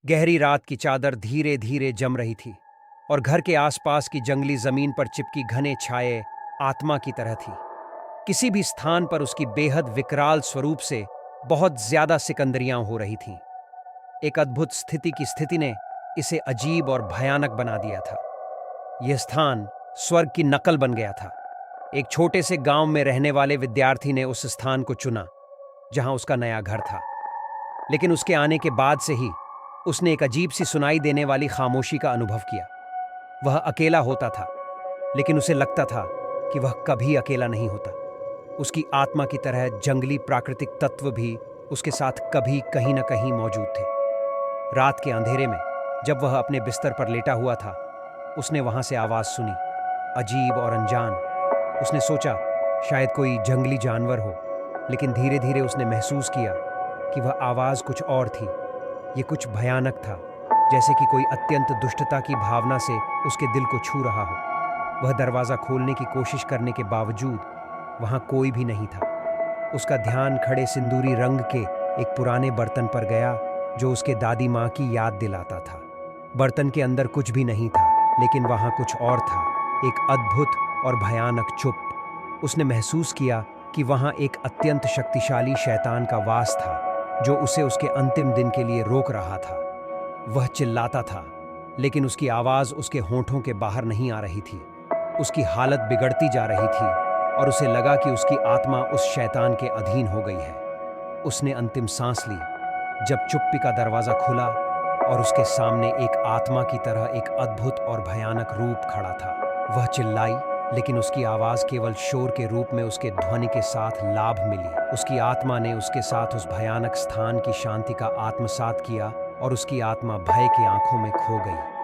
गहरी रात की चादर धीरे धीरे जम रही थी और घर के आसपास की जंगली जमीन पर चिपकी घने छाये आत्मा की तरह थी। किसी भी स्थान पर उसकी बेहद विकराल स्वरूप से बहुत ज्यादा सिकंदरियां हो रही थीं। एक अद्भुत स्थिति की स्थिति ने इसे अजीब और भयानक बना दिया था। यह स्थान स्वर्ग की नकल बन गया था। एक छोटे से गांव में रहने वाले विद्यार्थी ने उस स्थान को चुना जहां उसका नया घर था। लेकिन उसके आने के बाद से ही उसने एक अजीब सी सुनाई देने वाली खामोशी का अनुभव किया। वह अकेला होता था, लेकिन उसे लगता था कि वह कभी अकेला नहीं होता। उसकी आत्मा की तरह जंगली प्राकृतिक तत्व भी उसके साथ कभी कहीं न कहीं मौजूद थे। रात के अंधेरे में जब वह अपने बिस्तर पर लेटा हुआ था, उसने वहां से आवाज सुनी, अजीब और अनजान। उसने सोचा शायद कोई जंगली जानवर हो, लेकिन धीरे धीरे उसने महसूस किया कि वह आवाज कुछ और थी। ये कुछ भयानक था, जैसे कि कोई अत्यंत दुष्टता की भावना से उसके दिल को छू रहा हो। वह दरवाजा खोलने की कोशिश करने के बावजूद वहां कोई भी नहीं था। उसका ध्यान खड़े सिंदूरी रंग के एक पुराने बर्तन पर गया जो उसके दादी माँ की याद दिलाता था। बर्तन के अंदर कुछ भी नहीं था, लेकिन वहां कुछ और था, एक अद्भुत और भयानक चुप। उसने महसूस किया कि वहां एक अत्यंत शक्तिशाली शैतान का वास था जो उसे उसके अंतिम दिन के लिए रोक रहा था। वह चिल्लाता था, लेकिन उसकी आवाज उसके होंठों के बाहर नहीं आ रही थी। उसकी हालत बिगड़ती जा रही थी और उसे लगा कि उसकी आत्मा उस शैतान के अधीन हो गई है। उसने अंतिम सांस ली जब चुप्पी का दरवाजा खुला और उसके सामने एक आत्मा की तरह एक अद्भुत और भयानक रूप खड़ा था। वह चिल्लाई, लेकिन उसकी आवाज केवल शोर के रूप में उसके ध्वनि के साथ लाभ मिली। उसकी आत्मा ने उसके साथ उस भयानक स्थान की शांति का आत्मसात किया और उसकी आत्मा भय की आंखों में खो गई।